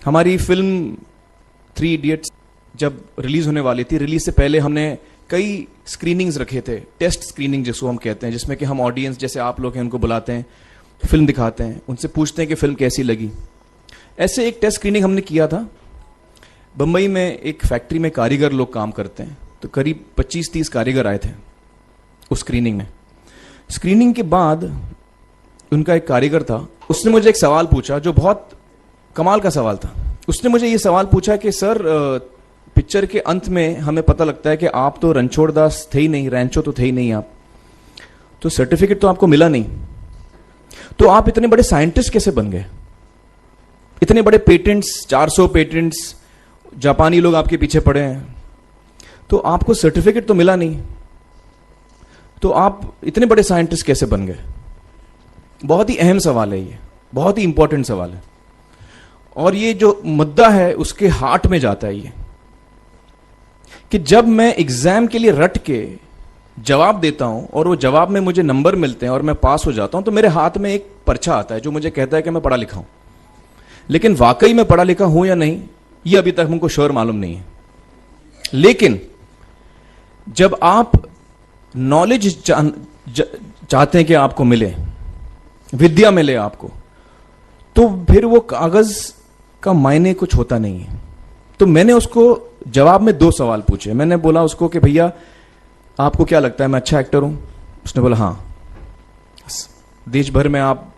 हमारी film 3 idiots जब release होने वाली थी, रिलीज से पहले हमने कई स्क्रीनिंग्स रखे थे, टेस्ट स्क्रीनिंग जिसको हम कहते हैं, जिसमें कि हम ऑडियंस जैसे आप लोग हैं उनको बुलाते हैं, फिल्म दिखाते हैं, उनसे पूछते हैं कि फिल्म कैसी लगी। ऐसे एक टेस्ट स्क्रीनिंग हमने किया था। बंबई में एक फैक्ट्री में कारीगर लोग काम करते हैं, तो करीब 25-30 कारीगर आए थे उस स्क्रीनिंग में। स्क्रीनिंग के बाद उनका एक कारीगर था, उसने मुझे एक सवाल पूछा जो बहुत कमाल का सवाल था। उसने मुझे ये सवाल पूछा कि सर, पिक्चर के अंत में हमें पता लगता है कि आप तो रणछोड़ दास थे ही नहीं, रैंचो तो थे ही नहीं आप, तो सर्टिफिकेट तो आपको मिला नहीं, तो आप इतने बड़े साइंटिस्ट कैसे बन गए? इतने बड़े पेटेंट्स, 400 पेटेंट्स, जापानी लोग आपके पीछे पड़े हैं, तो आपको सर्टिफिकेट तो मिला नहीं, तो आप इतने बड़े साइंटिस्ट कैसे बन गए? बहुत ही अहम सवाल है ये, बहुत ही इंपॉर्टेंट सवाल है, और ये जो मुद्दा है उसके हार्ट में जाता है ये, कि जब मैं एग्जाम के लिए रट के जवाब देता हूं और वो जवाब में मुझे नंबर मिलते हैं और मैं पास हो जाता हूं, तो मेरे हाथ में एक पर्चा आता है जो मुझे कहता है कि मैं पढ़ा लिखा हूं। लेकिन वाकई मैं पढ़ा लिखा हूं या नहीं, ये अभी तक हमको श्योर मालूम नहीं है। लेकिन जब आप नॉलेज चाहते हैं कि आपको मिले, विद्या मिले आपको, तो फिर वो कागज का मायने कुछ होता नहीं है। तो मैंने उसको जवाब में 2 सवाल पूछे। मैंने बोला उसको कि भैया आपको क्या लगता है मैं अच्छा एक्टर हूं? उसने बोला हाँ, देश भर में आप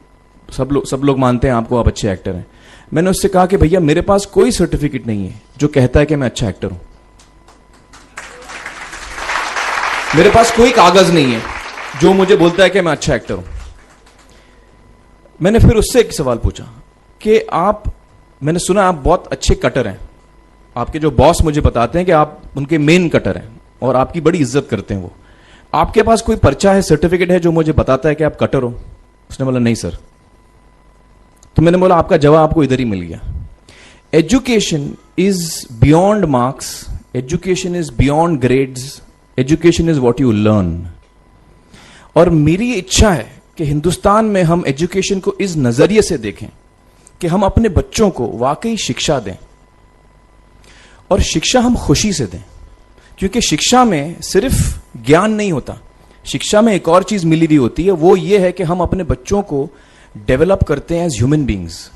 सब लोग मानते हैं आपको, आप अच्छे एक्टर हैं। मैंने उससे कहा कि भैया मेरे पास कोई सर्टिफिकेट नहीं है जो कहता है कि मैं अच्छा एक्टर हूं, मेरे पास कोई कागज नहीं है जो मुझे बोलता है कि मैं अच्छा एक्टर हूं। मैंने फिर उससे एक सवाल पूछा कि मैंने सुना आप बहुत अच्छे कटर हैं, आपके जो बॉस मुझे बताते हैं कि आप उनके मेन कटर हैं और आपकी बड़ी इज्जत करते हैं वो, आपके पास कोई पर्चा है, सर्टिफिकेट है जो मुझे बताता है कि आप कटर हो? उसने बोला नहीं सर। तो मैंने बोला आपका जवाब आपको इधर ही मिल गया। Education is beyond marks, education is beyond grades, education is what you learn. और मेरी इच्छा है कि हिंदुस्तान में हम एजुकेशन को इस नजरिए से देखें कि हम अपने बच्चों को वाकई शिक्षा दें, और शिक्षा हम खुशी से दें, क्योंकि शिक्षा में सिर्फ ज्ञान नहीं होता, शिक्षा में एक और चीज मिली हुई होती है, वो ये है कि हम अपने बच्चों को डेवलप करते हैं एज ह्यूमन बींग्स।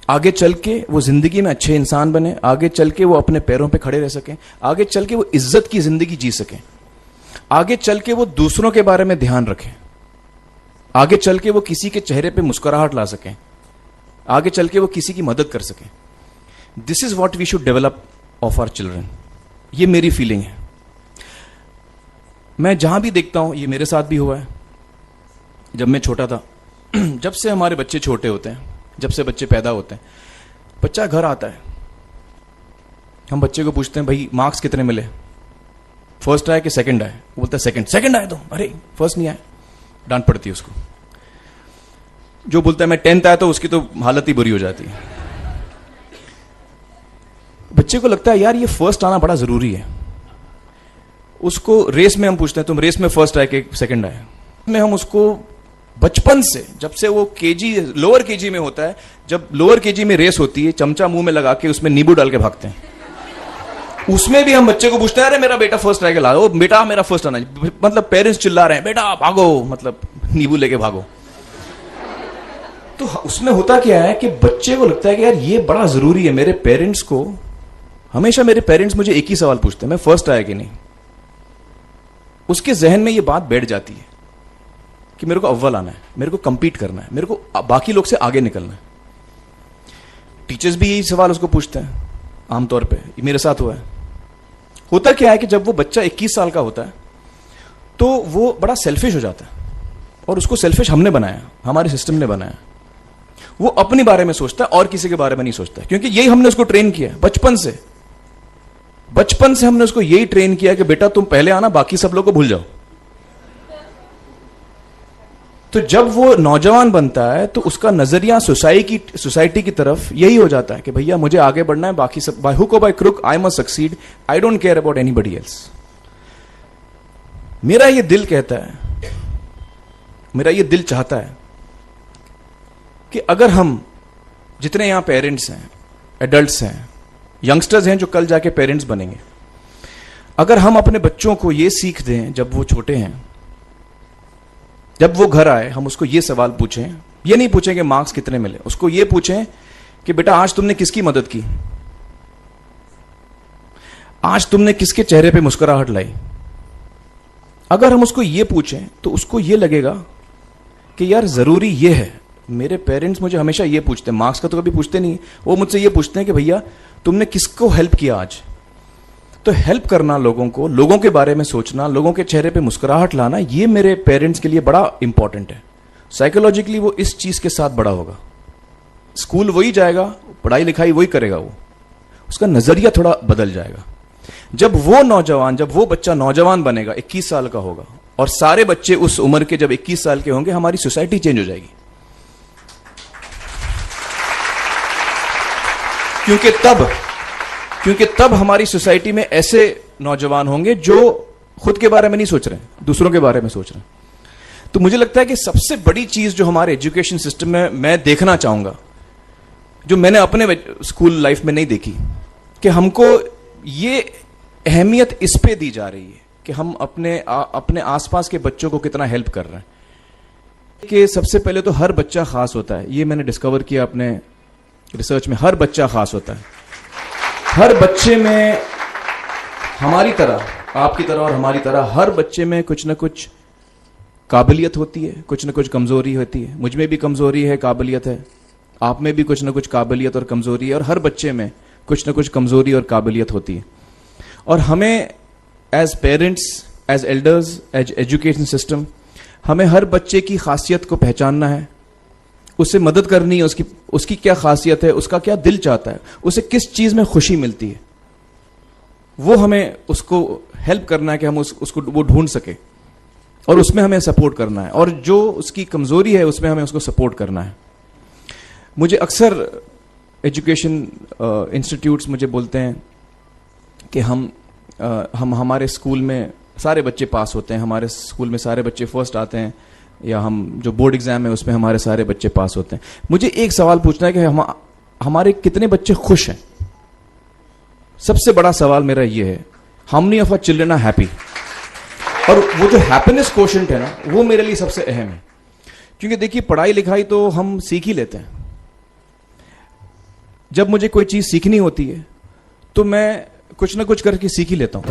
आगे चल के वो जिंदगी में अच्छे इंसान बने, आगे चल के वो अपने पैरों पे खड़े रह सकें, आगे चल के वो इज्जत की जिंदगी जी सकें, आगे चल के वो दूसरों के बारे में ध्यान रखें, आगे चल के वो किसी के चेहरे पे मुस्कुराहट ला सकें, आगे चल के वो किसी की मदद कर सकें। This is what we should develop of our children. ये मेरी फीलिंग है। मैं जहां भी देखता हूं, ये मेरे साथ भी हुआ है जब मैं छोटा था। जब से हमारे बच्चे छोटे होते हैं, जब से बच्चे पैदा होते हैं, बच्चा घर आता है, हम बच्चे को पूछते हैं भाई मार्क्स कितने मिले, फर्स्ट आया कि सेकंड आया? वो बोलता है सेकंड। सेकंड आया तो अरे फर्स्ट नहीं आया, डांट पड़ती है उसको। जो बोलता है मैं 10th आया तो उसकी तो हालत ही बुरी हो जाती है। बच्चे को लगता है यार ये फर्स्ट आना बड़ा जरूरी है। उसको रेस में हम पूछते हैं तुम रेस में फर्स्ट आए कि सेकंड आए? में हम उसको बचपन से, जब से वो लोअर केजी में होता है, जब लोअर केजी में रेस होती है, चमचा मुंह में लगा के उसमें नींबू डाल के भागते हैं। उसमें भी हम बच्चे को पूछते हैं अरे मेरा बेटा फर्स्ट आएगा, ला, ओ बेटा मेरा फर्स्ट आना, मतलब पेरेंट्स चिल्ला रहे हैं बेटा भागो, मतलब नींबू लेके भागो। तो उसमें होता क्या है कि बच्चे को लगता है कि यार ये बड़ा जरूरी है। मेरे पेरेंट्स को हमेशा, मेरे पेरेंट्स मुझे एक ही सवाल पूछते हैं, मैं फर्स्ट आया कि नहीं। उसके जहन में ये बात बैठ जाती है कि मेरे को अव्वल आना है, मेरे को कंपीट करना है, मेरे को बाकी लोग से आगे निकलना है। टीचर्स भी यही सवाल उसको पूछते हैं आमतौर पे, मेरे साथ हुआ है। होता क्या है कि जब वो बच्चा 21 साल का होता है तो वो बड़ा सेल्फिश हो जाता है, और उसको सेल्फिश हमने बनाया, हमारे सिस्टम ने बनाया। वो अपने बारे में सोचता है और किसी के बारे में नहीं सोचता, क्योंकि यही हमने उसको ट्रेन किया बचपन से। बचपन से हमने उसको यही ट्रेन किया कि बेटा तुम पहले आना, बाकी सब लोग को भूल जाओ। तो जब वो नौजवान बनता है तो उसका नजरिया सोसाइटी की तरफ यही हो जाता है कि भैया मुझे आगे बढ़ना है, बाकी सब बाय हुक और by crook I must succeed, I don't care about anybody else. मेरा ये दिल कहता है, मेरा ये दिल चाहता है कि अगर हम जितने यहां पेरेंट्स हैं एडल्ट्स हैं, यंगस्टर्स हैं जो कल जाके पेरेंट्स बनेंगे। अगर हम अपने बच्चों को ये सीख दें जब वो छोटे हैं, जब वो घर आए हम उसको ये सवाल पूछें, ये नहीं पूछें कि मार्क्स कितने मिले, उसको ये पूछें कि बेटा आज तुमने किसकी मदद की, आज तुमने किसके चेहरे पे मुस्कुराहट लाई। अगर हम उसको ये पूछें तो उसको ये लगेगा कि यार जरूरी ये है, मेरे पेरेंट्स मुझे हमेशा ये पूछते हैं, मार्क्स का तो कभी पूछते नहीं, वो मुझसे ये पूछते हैं कि भैया तुमने किसको हेल्प किया आज। तो हेल्प करना लोगों को, लोगों के बारे में सोचना, लोगों के चेहरे पे मुस्कुराहट लाना, ये मेरे पेरेंट्स के लिए बड़ा इंपॉर्टेंट है। साइकोलॉजिकली वो इस चीज के साथ बड़ा होगा, स्कूल वही जाएगा, पढ़ाई लिखाई वही करेगा, वो उसका नजरिया थोड़ा बदल जाएगा। जब वो बच्चा नौजवान बनेगा, 21 साल का होगा, और सारे बच्चे उस उम्र के जब 21 साल के होंगे, हमारी सोसाइटी चेंज हो जाएगी। क्योंकि तब हमारी सोसाइटी में ऐसे नौजवान होंगे जो खुद के बारे में नहीं सोच रहे, दूसरों के बारे में सोच रहे हैं। तो मुझे लगता है कि सबसे बड़ी चीज जो हमारे एजुकेशन सिस्टम में मैं देखना चाहूंगा, जो मैंने अपने स्कूल लाइफ में नहीं देखी, कि हमको ये अहमियत इस पे दी जा रही है कि हम अपने आसपास के बच्चों को कितना हेल्प कर रहे हैं। कि सबसे पहले तो हर बच्चा खास होता है, ये मैंने डिस्कवर किया अपने रिसर्च में। हर बच्चा खास होता है, हर बच्चे में हमारी तरह, आपकी तरह और हमारी तरह, हर बच्चे में कुछ ना कुछ काबिलियत होती है, कुछ ना कुछ कमजोरी होती है। मुझ में भी कमजोरी है, काबिलियत है, आप में भी कुछ ना कुछ काबिलियत और कमजोरी है, और हर बच्चे में कुछ ना कुछ कमजोरी और काबिलियत होती है। और हमें as parents, as elders, as education system, हमें हर बच्चे की खासियत को पहचानना है, उससे मदद करनी है, उसकी क्या खासियत है, उसका क्या दिल चाहता है, उसे किस चीज में खुशी मिलती है, वो हमें उसको हेल्प करना है कि हम उसको वो ढूंढ सके, और उसमें हमें सपोर्ट करना है, और जो उसकी कमजोरी है उसमें हमें उसको सपोर्ट करना है। मुझे अक्सर एजुकेशन इंस्टीट्यूट्स मुझे बोलते हैं कि हम हमारे स्कूल में सारे बच्चे पास होते हैं, हमारे स्कूल में सारे बच्चे फर्स्ट आते हैं, या हम जो बोर्ड एग्जाम है उसमें हमारे सारे बच्चे पास होते हैं। मुझे एक सवाल पूछना है कि हमारे कितने बच्चे खुश हैं। सबसे बड़ा सवाल मेरा ये है, how many of our children are happy. और वो जो हैप्पीनेस कोशेंट है ना, वो मेरे लिए सबसे अहम है। क्योंकि देखिए, पढ़ाई लिखाई तो हम सीख ही लेते हैं। जब मुझे कोई चीज सीखनी होती है तो मैं कुछ ना कुछ करके सीख ही लेता हूं।